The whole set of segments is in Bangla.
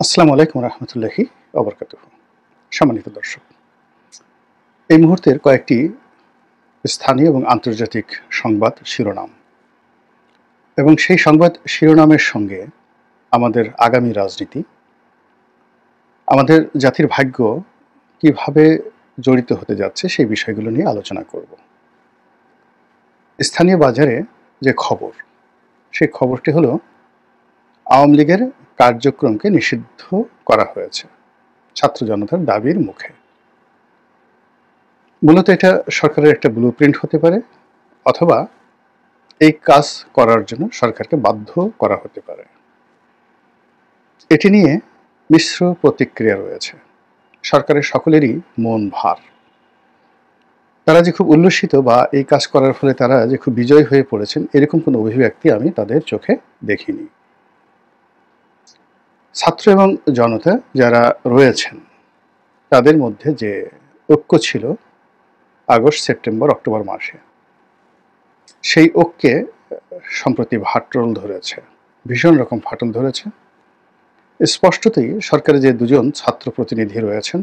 আসসালামু আলাইকুম রহমতুল্লাহি ওবরকাতুহু। সম্মানিত দর্শক, এই মুহূর্তের কয়েকটি স্থানীয় এবং আন্তর্জাতিক সংবাদ শিরোনাম এবং সেই সংবাদ শিরোনামের সঙ্গে আমাদের আগামী রাজনীতি, আমাদের জাতির ভাগ্য কিভাবে জড়িত হতে যাচ্ছে সেই বিষয়গুলো নিয়ে আলোচনা করব। স্থানীয় বাজারে যে খবর, সেই খবরটি হলো আওয়ামী লীগের কার্যক্রমকে নিষিদ্ধ করা হয়েছে ছাত্র জনতার দাবির মুখে। মূলত এটা সরকারের একটা ব্লুপ্রিন্ট হতে পারে, অথবা এই কাজ করার জন্য সরকারকে বাধ্য করা হতে পারে। এটি নিয়ে মিশ্র প্রতিক্রিয়া রয়েছে। সরকারের সকলেরই মন ভার। তারা যে খুব উল্লসিত বা এই কাজ করার ফলে তারা যে খুব বিজয় হয়ে পড়েছেন, এরকম কোনো অভিব্যক্তি আমি তাদের চোখে দেখিনি। ছাত্র এবং জনতা যারা রয়েছেন তাদের মধ্যে যে ঐক্য ছিল আগস্ট, সেপ্টেম্বর, অক্টোবর মাসে, সেই ঐক্যে সম্প্রতি ফাটল ধরেছে, ভীষণ রকম ফাটল ধরেছে। স্পষ্টতই সরকারে যে দুজন ছাত্র প্রতিনিধি রয়েছেন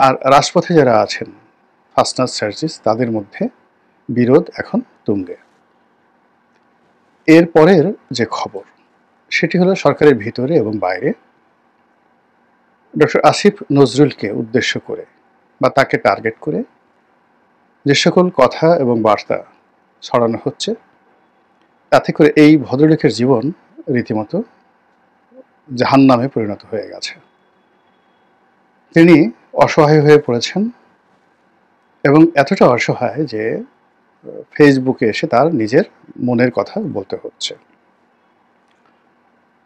আর রাজপথে যারা আছেন ফাস্টনার সার্জিস, তাদের মধ্যে বিরোধ এখন তুঙ্গে। এর পরের যে খবর, সেটি হলো সরকারের ভিতরে এবং বাইরে ডক্টর আসিফ নজরুলকে উদ্দেশ্য করে বা তাকে টার্গেট করে যে সকল কথা এবং বার্তা ছড়ানো হচ্ছে, তাতে করে এই ভদ্রলোকের জীবন রীতিমতো জাহান্নামে পরিণত হয়ে গেছে। তিনি অসহায় হয়ে পড়েছেন এবং এতটা অসহায় যে ফেসবুকে এসে তার নিজের মনের কথা বলতে হচ্ছে।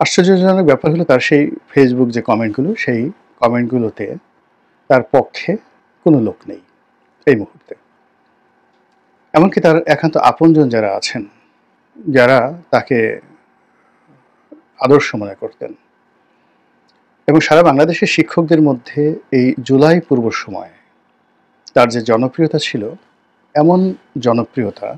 আশ্চর্যজনক ব্যাপার হলো, তার সেই ফেসবুক যে কমেন্টগুলো, সেই কমেন্টগুলোতে তার পক্ষে কোনো লোক নেই এই মুহূর্তে। এমনকি তার একান্ত আপনজন যারা আছেন, যারা তাকে আদর্শ মনে করতেন, এবং সারা বাংলাদেশের শিক্ষকদের মধ্যে এই জুলাই পূর্ব সময়ে তার যে জনপ্রিয়তা ছিল, এমন জনপ্রিয়তা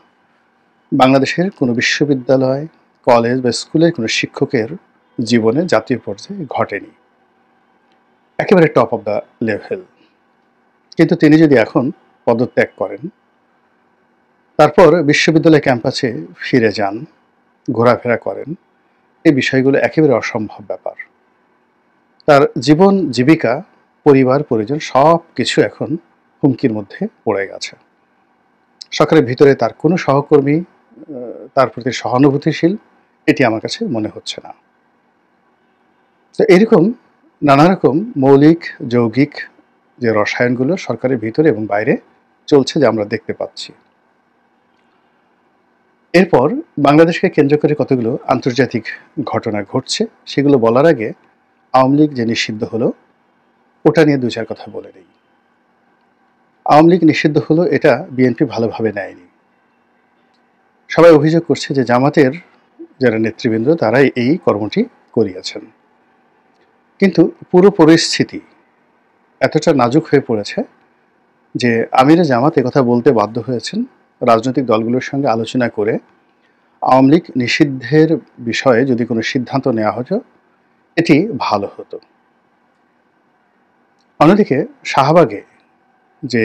বাংলাদেশের কোনো বিশ্ববিদ্যালয়, কলেজ বা স্কুলের কোনো শিক্ষকের জীবনে জাতীয় পর্যায়ে ঘটেনি। একেবারে টপ অফ দ্য লেভেল। কিন্তু তিনি যদি এখন পদত্যাগ করেন, তারপর বিশ্ববিদ্যালয় ক্যাম্পাসে ফিরে যান, ঘোরাফেরা করেন, এই বিষয়গুলো একেবারে অসম্ভব ব্যাপার। তার জীবন, জীবিকা, পরিবার, পরিজন সব কিছু এখন হুমকির মধ্যে পড়ে গেছে। সরকারের ভিতরে তার কোনো সহকর্মী তার প্রতি সহানুভূতিশীল, এটি আমার কাছে মনে হচ্ছে না। তো এরকম নানা রকম মৌলিক যৌগিক যে রসায়নগুলো সরকারের ভিতরে এবং বাইরে চলছে, যা আমরা দেখতে পাচ্ছি। এরপর বাংলাদেশকে কেন্দ্র করে কতগুলো আন্তর্জাতিক ঘটনা ঘটছে, সেগুলো বলার আগে আওয়ামী লীগ যে নিষিদ্ধ হলো, ওটা নিয়ে দু চার কথা বলে নেই। আওয়ামী লীগ নিষিদ্ধ হলো, এটা বিএনপি ভালোভাবে নেয়নি। সবাই অভিযোগ করছে যে জামাতের যারা নেতৃবৃন্দ তারাই এই কর্মটি করিয়েছেন। কিন্তু পুরো পরিস্থিতি এতটা নাজুক হয়ে পড়েছে যে আমিরে জামাত একথা বলতে বাধ্য হয়েছেন রাজনৈতিক দলগুলোর সঙ্গে আলোচনা করে আওয়ামী লীগ নিষিদ্ধের বিষয়ে যদি কোনো সিদ্ধান্ত নেওয়া হতো, এটি ভালো হতো। অন্যদিকে শাহবাগে যে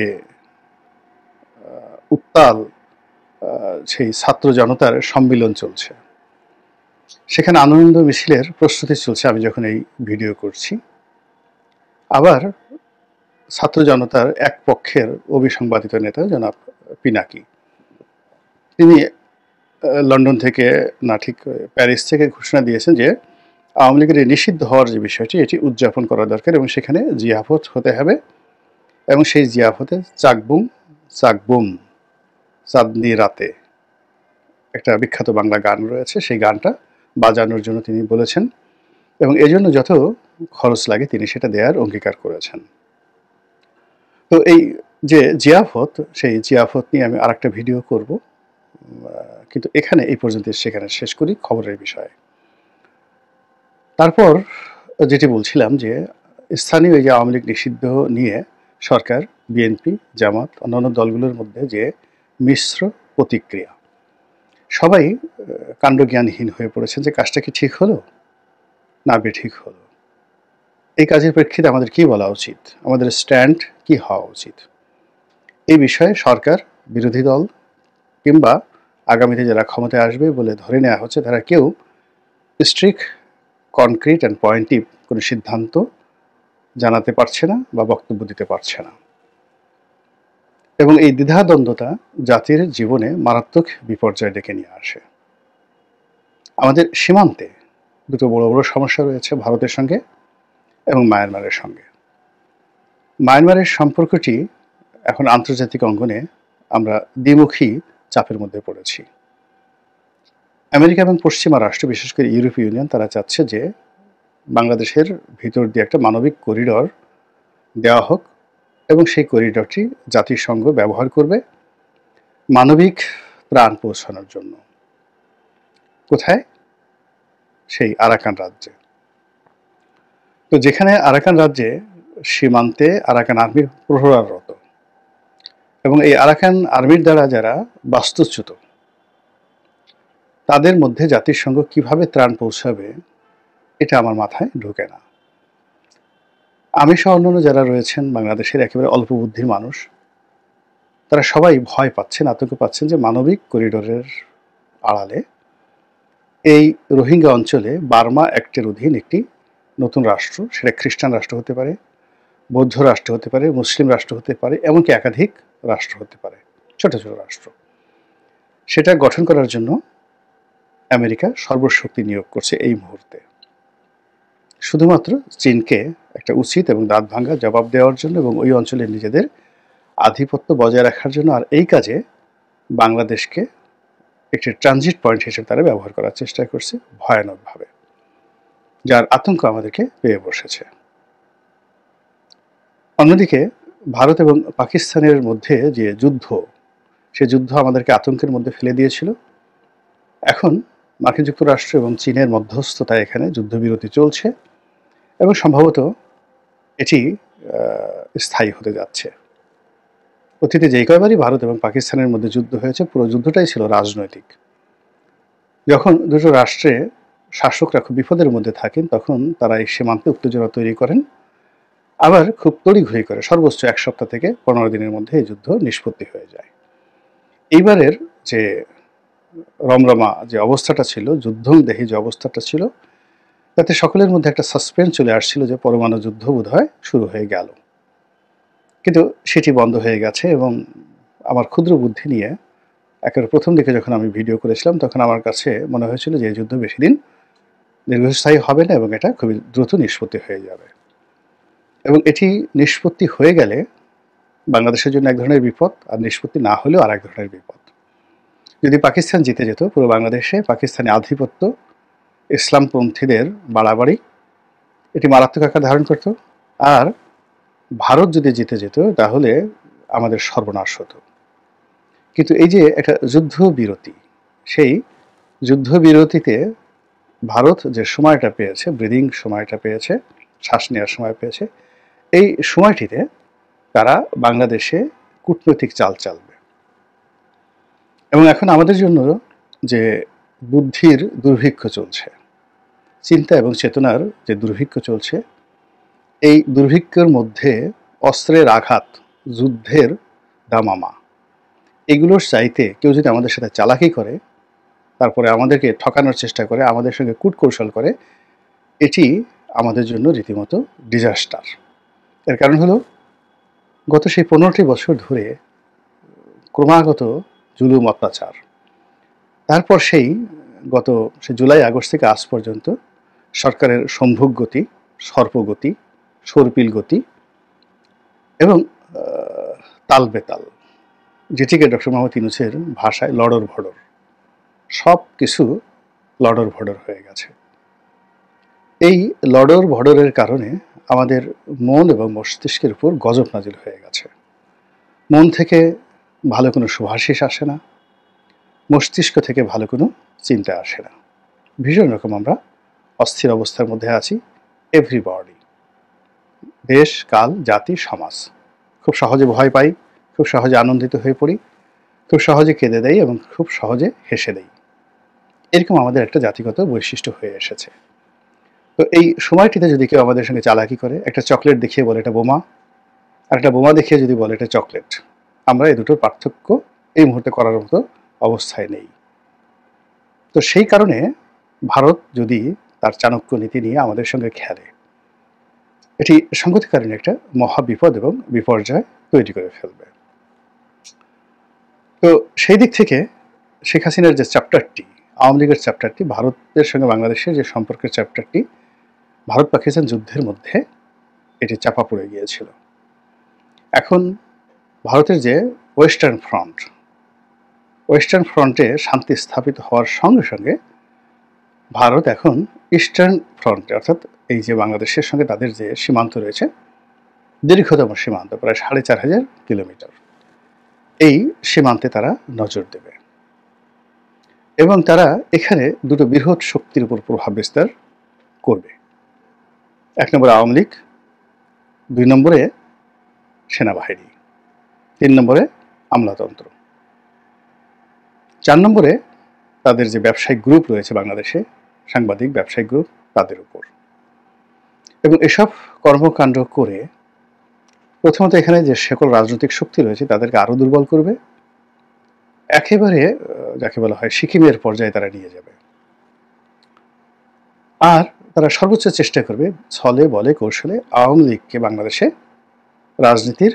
উত্তাল সেই ছাত্র জনতার সম্মিলন চলছে, সেখানে আনন্দ মিছিলের প্রস্তুতি চলছে আমি যখন এই ভিডিও করছি। আবার ছাত্র জনতার এক পক্ষের অবিসংবাদিত নেতা জনাব পিনাকি, তিনি লন্ডন থেকে না ঠিক প্যারিস থেকে ঘোষণা দিয়েছেন যে আওয়ামী লীগের নিষিদ্ধ হওয়ার যে বিষয়টি, এটি উদযাপন করা দরকার এবং সেখানে জিয়াফত হতে হবে, এবং সেই জিয়াফতে চাকবুম চাকবুম চাঁদনি রাতে একটা বিখ্যাত বাংলা গান রয়েছে, সেই গানটা বাজানোর জন্য তিনি বলেছেন এবং এজন্য যত খরচ লাগে তিনি সেটা দেওয়ার অঙ্গীকার করেছেন। তো এই যে জিয়াফত, সেই জিয়াফত নিয়ে আমি আরেকটা ভিডিও করব, কিন্তু এখানে এই পর্যন্ত সেখানে শেষ করি খবরের বিষয়ে। তারপর যেটি বলছিলাম যে স্থানীয় এই যে আওয়ামী লীগ নিষিদ্ধ নিয়ে সরকার, বিএনপি, জামাত, অন্যান্য দলগুলোর মধ্যে যে মিশ্র প্রতিক্রিয়া, সবাই কাণ্ডজ্ঞানহীন হয়ে পড়েছেন যে কাজটা কি ঠিক হলো না বেঠিক হলো। এই কাজের প্রেক্ষিতে আমাদের কি বলা উচিত, আমাদের স্ট্যান্ড কি হওয়া উচিত, এই বিষয়ে সরকার, বিরোধী দল কিংবা আগামীতে যারা ক্ষমতায় আসবে বলে ধরে নেওয়া হচ্ছে, তারা কেউ স্ট্রিক্ট, কনক্রিট অ্যান্ড পয়েন্টিভ কোনো সিদ্ধান্ত জানাতে পারছে না বা বক্তব্য দিতে পারছে না। এবং এই দ্বিধাদ্বন্দ্বতা জাতির জীবনে মারাত্মক বিপর্যয় ডেকে নিয়ে আসে। আমাদের সীমান্তে দুটো বড় বড় সমস্যা রয়েছে, ভারতের সঙ্গে এবং মায়ানমারের সঙ্গে। মায়ানমারের সম্পর্কটি এখন আন্তর্জাতিক অঙ্গনে আমরা দ্বিমুখী চাপের মধ্যে পড়েছি। আমেরিকা এবং পশ্চিমা রাষ্ট্র, বিশেষ করে ইউরোপীয় ইউনিয়ন, তারা চাচ্ছে যে বাংলাদেশের ভিতর দিয়ে একটা মানবিক করিডর দেওয়া হোক এবং সেই করিডরটি জাতিসংঘ ব্যবহার করবে মানবিক ত্রাণ পৌঁছানোর জন্য। কোথায়? সেই আরাকান রাজ্যে। তো যেখানে আরাকান রাজ্যে সীমান্তে আরাকান আর্মি প্রহরারত এবং এই আরাকান আর্মির দ্বারা যারা বাস্তুচ্যুত, তাদের মধ্যে জাতিসংঘ কিভাবে ত্রাণ পৌঁছাবে এটা আমার মাথায় ঢোকে না। আমি সহ অন্যান্য যারা রয়েছেন বাংলাদেশের একেবারে অল্প বুদ্ধির মানুষ, তারা সবাই ভয় পাচ্ছেন, আতঙ্ক পাচ্ছেন যে মানবিক করিডোরের আড়ালে এই রোহিঙ্গা অঞ্চলে বার্মা অ্যাক্টের অধীন একটি নতুন রাষ্ট্র, সেটা খ্রিস্টান রাষ্ট্র হতে পারে, বৌদ্ধ রাষ্ট্র হতে পারে, মুসলিম রাষ্ট্র হতে পারে, এমনকি একাধিক রাষ্ট্র হতে পারে, ছোট ছোট রাষ্ট্র, সেটা গঠন করার জন্য আমেরিকা সর্বশক্তি নিয়োগ করছে এই মুহূর্তে। শুধুমাত্র চীনকে একটা উচিত এবং দাঁত ভাঙ্গা জবাব দেওয়ার জন্য এবং ওই অঞ্চলে নিজেদের আধিপত্য বজায় রাখার জন্য। আর এই কাজে বাংলাদেশকে একটি ট্রানজিট পয়েন্ট হিসেবে তারা ব্যবহার করার চেষ্টা করছে ভয়ানকভাবে, যার আতঙ্ক আমাদেরকে পেয়ে বসেছে। অন্যদিকে ভারত এবং পাকিস্তানের মধ্যে যে যুদ্ধ, সে যুদ্ধ আমাদেরকে আতঙ্কের মধ্যে ফেলে দিয়েছিল। এখন মার্কিন যুক্তরাষ্ট্র এবং চীনের মধ্যস্থতায় এখানে যুদ্ধবিরতি চলছে এবং সম্ভবত এটি স্থায়ী হতে যাচ্ছে। অতীতে যেই কয়বারই ভারত এবং পাকিস্তানের মধ্যে যুদ্ধ হয়েছে, পুরো যুদ্ধটাই ছিল রাজনৈতিক। যখন দুটো রাষ্ট্রে শাসকরা খুব বিপদের মধ্যে থাকেন, তখন তারা এই সীমান্তে উত্তেজনা তৈরি করেন, আবার খুব তড়িঘড়ি করে সর্বোচ্চ 1 সপ্তাহ থেকে 15 দিনের মধ্যে এই যুদ্ধ নিষ্পত্তি হয়ে যায়। এইবারের যে রমরমা যে অবস্থাটা ছিল, যুদ্ধংদেহী যে অবস্থাটা ছিল, তাতে সকলের মধ্যে একটা সাসপেন্স চলে আসছিল যে পরমাণু যুদ্ধ বোধহয় শুরু হয়ে গেল। কিন্তু সেটি বন্ধ হয়ে গেছে এবং আমার ক্ষুদ্র বুদ্ধি নিয়ে একেবারে প্রথম দিকে যখন আমি ভিডিও করেছিলাম, তখন আমার কাছে মনে হয়েছিল যে এই যুদ্ধ বেশি দিন দীর্ঘস্থায়ী হবে না এবং এটা খুবই দ্রুত নিষ্পত্তি হয়ে যাবে। এবং এটি নিষ্পত্তি হয়ে গেলে বাংলাদেশের জন্য এক ধরনের বিপদ, আর নিষ্পত্তি না হলেও আর এক ধরনের বিপদ। যদি পাকিস্তান জিতে যেত, পুরো বাংলাদেশে পাকিস্তানি আধিপত্য, ইসলামপন্থীদের বাড়াবাড়ি, এটি মারাত্মক আকার ধারণ করত। আর ভারত যদি জিতে যেত, তাহলে আমাদের সর্বনাশ হতো। কিন্তু এই যে একটা যুদ্ধবিরতি, সেই যুদ্ধবিরতিতে ভারত যে সময়টা পেয়েছে, ব্রিদিং সময়টা পেয়েছে, শ্বাস নেওয়ার সময় পেয়েছে, এই সময়টিতে তারা বাংলাদেশে কূটনৈতিক চাল চালবে। এবং এখন আমাদের জন্য যে বুদ্ধির দুর্ভিক্ষ চলছে, চিন্তা এবং চেতনার যে দুর্ভিক্ষ চলছে, এই দুর্ভিক্ষের মধ্যে অস্ত্রের আঘাত, যুদ্ধের দামামা, এগুলোর চাইতে কেউ যদি আমাদের সাথে চালাকি করে, তারপরে আমাদেরকে ঠকানোর চেষ্টা করে, আমাদের সঙ্গে কূটকৌশল করে, এটি আমাদের জন্য রীতিমতো ডিজাস্টার। এর কারণ হলো, গত সেই 15টি বছর ধরে ক্রমাগত জুলুম, অত্যাচার, তারপর সেই জুলাই আগস্ট থেকে আজ পর্যন্ত সরকারের সম্ভোগ গতি, সর্পগতি, সর্পিল গতি এবং তাল বেতাল, যেটিকে ডক্টর মোহাম্মদ ইউনূসের ভাষায় লড়র ভড়র, সব কিছু লড়র ভড়র হয়ে গেছে। এই লড়র ভড়রের কারণে আমাদের মন এবং মস্তিষ্কের উপর গজব নাজিল হয়ে গেছে। মন থেকে ভালো কোনো সুভাষিস আসে না, মস্তিষ্ক থেকে ভালো কোনো চিন্তা আসে না। ভীষণ রকম আমরা অস্থির অবস্থার মধ্যে আছি। এভরিবডি, দেশ, কাল, জাতি, সমাজ, খুব সহজে ভয় পাই, খুব সহজে আনন্দিত হয়ে পড়ি, খুব সহজে কেঁদে দেই এবং খুব সহজে হেসে দেই। এরকম আমাদের একটা জাতিগত বৈশিষ্ট্য হয়ে এসেছে। তো এই সময়টিতে যদি কেউ আমাদের সঙ্গে চালাকি করে, একটা চকলেট দেখিয়ে বলে এটা বোমা, আর একটা বোমা দেখিয়ে যদি বলে এটা চকলেট, আমরা এই দুটোর পার্থক্য এই মুহূর্তে করার মতো অবস্থায় নেই। তো সেই কারণে ভারত যদি তার চাণক্য নীতি নিয়ে আমাদের সঙ্গে খেলে, এটি সংগতিকালীন একটা মহাবিপদ এবং বিপর্যয় তৈরি করে ফেলবে। তো সেই দিক থেকে শেখ হাসিনার যে চ্যাপ্টারটি, আওয়ামী লীগের চ্যাপ্টারটি, ভারতের সঙ্গে বাংলাদেশের যে সম্পর্কের চ্যাপ্টারটি, ভারত পাকিস্তান যুদ্ধের মধ্যে এটি চাপা পড়ে গিয়েছিল। এখন ভারতের যে ওয়েস্টার্ন ফ্রন্টে শান্তি স্থাপিত হওয়ার সঙ্গে সঙ্গে ভারত এখন ইস্টার্ন ফ্রন্টে, অর্থাৎ এই যে বাংলাদেশের সঙ্গে তাদের যে সীমান্ত রয়েছে, দীর্ঘতম সীমান্ত প্রায় 4500 কিলোমিটার, এই সীমান্তে তারা নজর দেবে এবং তারা এখানে দুটো বৃহৎ শক্তির উপর প্রভাব বিস্তার করবে। 1 নম্বরে আওয়ামী লীগ, 2 নম্বরে সেনাবাহিনী, 3 নম্বরে আমলাতন্ত্র, 4 নম্বরে তাদের যে ব্যবসায়িক গ্রুপ রয়েছে বাংলাদেশে, সাংবাদিক ব্যবসায়িক গ্রুপ, তাদের উপর। এবং এসব কর্মকাণ্ড করে প্রথমত এখানে যে সকল রাজনৈতিক শক্তি রয়েছে তাদেরকে আরো দুর্বল করবে, একেবারে যাকে বলা হয় সিকিমের পর্যায়ে তারা নিয়ে যাবে। আর তারা সর্বোচ্চ চেষ্টা করবে ছলে বলে কৌশলে আওয়ামী লীগকে বাংলাদেশে রাজনীতির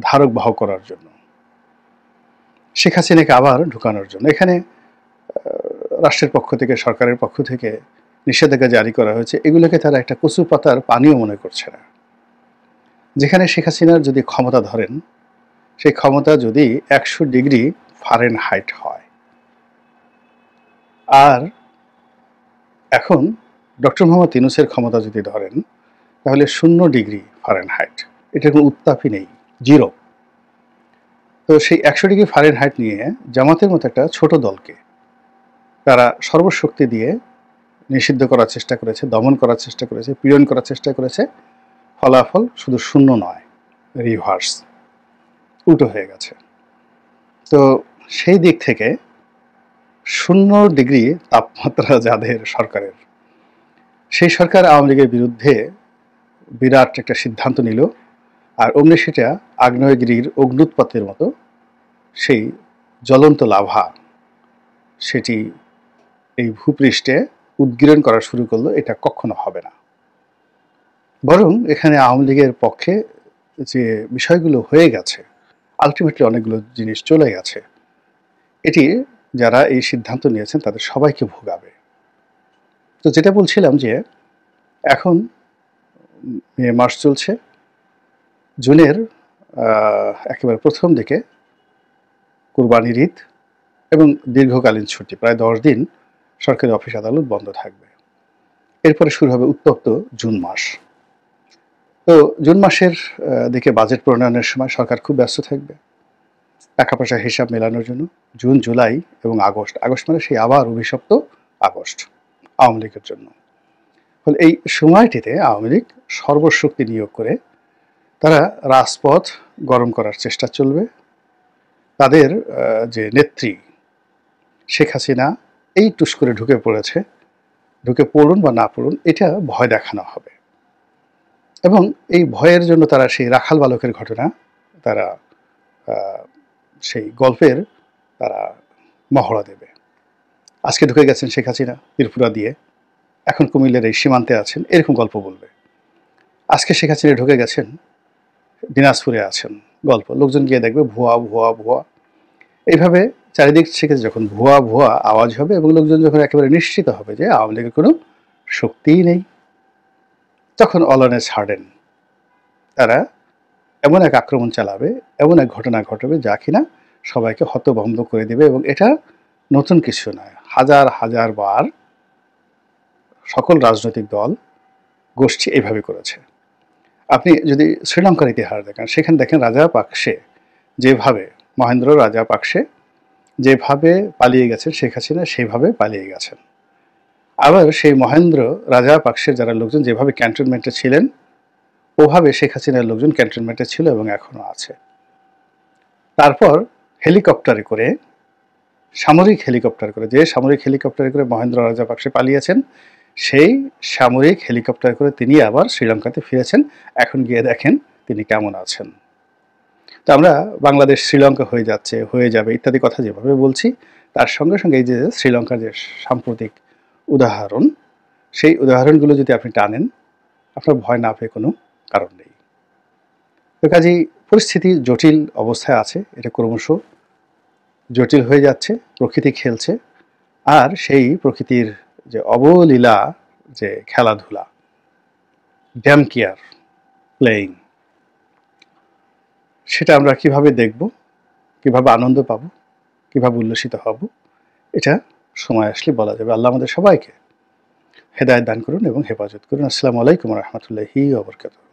ধারক বাহক করার জন্য, শেখ হাসিনাকে আবার ঢুকানোর জন্য। এখানে রাষ্ট্রের পক্ষ থেকে, সরকারের পক্ষ থেকে নিষেধাজ্ঞা জারি করা হয়েছে, এগুলোকে তারা একটা কচু পাতার পানিও মনে করছে না। যেখানে শেখ হাসিনার যদি ক্ষমতা ধরেন, সেই ক্ষমতা যদি 100 ডিগ্রি ফারেনহাইট হয়, আর এখন ডক্টর মোহাম্মদ ইউনূসের ক্ষমতা যদি ধরেন তাহলে 0 ডিগ্রি ফারেনহাইট, এটার কোনো উত্তাপই নেই, জিরো। তো সেই 100 ডিগ্রি ফারেনহাইট নিয়ে জামাতের মতো একটা ছোট দলকে তারা সর্বশক্তি দিয়ে নিষিদ্ধ করার চেষ্টা করেছে, দমন করার চেষ্টা করেছে, পীড়ন করার চেষ্টা করেছে। ফলাফল শুধু 0 নয়, রিভার্স, উল্টো হয়ে গেছে। তো সেই দিক থেকে 0 ডিগ্রি তাপমাত্রা যাদের সরকারের, সেই সরকার আওয়ামী লীগের বিরুদ্ধে বিরাট একটা সিদ্ধান্ত নিল, আর অমনি সেটা আগ্নেয়গিরির অগ্নুৎপাতের মতো সেই জ্বলন্ত লাভা সেটি এই ভূপৃষ্ঠে উদ্গীরণ করা শুরু করলো। এটা কখনো হবে না। বরং এখানে আওয়ামী লীগের পক্ষে যে বিষয়গুলো হয়ে গেছে, আলটিমেটলি অনেকগুলো জিনিস চলে গেছে, এটি যারা এই সিদ্ধান্ত নিয়েছেন তাদের সবাইকে ভোগাবে। তো যেটা বলছিলাম যে এখন মে মাস চলছে, জুনের একেবারে প্রথম দিকে কুরবানির ঈদ এবং দীর্ঘকালীন ছুটি, প্রায় 10 দিন সরকারি অফিস আদালত বন্ধ থাকবে। এরপরে শুরু হবে উত্তপ্ত জুন মাস। তো জুন মাসের দিকে বাজেট প্রণয়নের সময় সরকার খুব ব্যস্ত থাকবে টাকা পয়সা হিসাব মেলানোর জন্য। জুন, জুলাই এবং আগস্ট মানে সেই আবার অভিশপ্ত আগস্ট আওয়ামী লীগের জন্য। ফলে এই সময়টিতে আওয়ামী লীগ সর্বশক্তি নিয়োগ করে তারা রাজপথ গরম করার চেষ্টা চলবে। তাদের যে নেত্রী শেখ হাসিনা এই টুস করে ঢুকে পড়ুন বা না পড়ুন, এটা ভয় দেখানো হবে। এবং এই ভয়ের জন্য তারা সেই রাখাল বালকের ঘটনা, তারা সেই গল্পের তারা মহড়া দেবে। আজকে ঢুকে গেছেন শেখ হাসিনা ত্রিপুরা দিয়ে, এখন কুমিল্লার এই সীমান্তে আছেন, এরকম গল্প বলবে। আজকে শেখ হাসিনা ঢুকে গেছেন দিনাজপুরে আছেন, গল্প। লোকজন গিয়ে দেখবে ভুয়া ভুয়া ভুয়া, এইভাবে চারিদিক থেকে যখন ভুয়া ভুয়া আওয়াজ হবে এবং লোকজন যখন একেবারে নিশ্চিত হবে যে আওয়ামী লীগের কোনো শক্তিই নেই, তখন অলনে ছাড়েন তারা এমন এক আক্রমণ চালাবে, এমন এক ঘটনা ঘটবে যা কিনা সবাইকে হতভম্ব করে দেবে। এবং এটা নতুন কিছু নয়, হাজার হাজার বার সকল রাজনৈতিক দল গোষ্ঠী এইভাবে করেছে। আপনি যদি শ্রীলঙ্কার ইতিহাস দেখেন, সেখানে দেখেন মহেন্দ্র রাজাপাকসে যেভাবে পালিয়ে গেছেন শেখ হাসিনা, সেভাবে পালিয়ে গেছেন। আবার সেই মহেন্দ্র রাজাপাকসের যারা লোকজন যেভাবে ক্যান্টনমেন্টে ছিলেন, ওভাবে শেখ হাসিনার লোকজন ক্যান্টনমেন্টে ছিল এবং এখনো আছে। তারপর সামরিক হেলিকপ্টারে করে মহেন্দ্র রাজাপাকসে পালিয়েছেন, সেই সামরিক হেলিকপ্টার করে তিনি আবার শ্রীলঙ্কাতে ফিরেছেন। এখন গিয়ে দেখেন তিনি কেমন আছেন। তো আমরা বাংলাদেশ শ্রীলঙ্কা হয়ে যাচ্ছে, হয়ে যাবে ইত্যাদি কথা যেভাবে বলছি, তার সঙ্গে সঙ্গে এই যে শ্রীলঙ্কার যে সাম্প্রতিক উদাহরণ, সেই উদাহরণগুলো যদি আপনি টানেন, আপনার ভয় না পেয়ে কোনো কারণ নেই। তো কাজেই পরিস্থিতি জটিল অবস্থায় আছে, এটা ক্রমশ জটিল হয়ে যাচ্ছে, প্রকৃতি খেলছে, আর সেই প্রকৃতির যে অবলীলা যে খেলাধুলা, ড্যাম কেয়ার প্লেয়িং, সেটা আমরা কিভাবে দেখব, কিভাবে আনন্দ পাব, কিভাবে উল্লসিত হব, এটা সময় আসলে বলা যাবে। আল্লাহ আমাদের সবাইকে হেদায়েত দান করুন এবং হেফাজত করুন। আসসালামু আলাইকুম ওয়া রাহমাতুল্লাহি ওয়া বারাকাতুহু।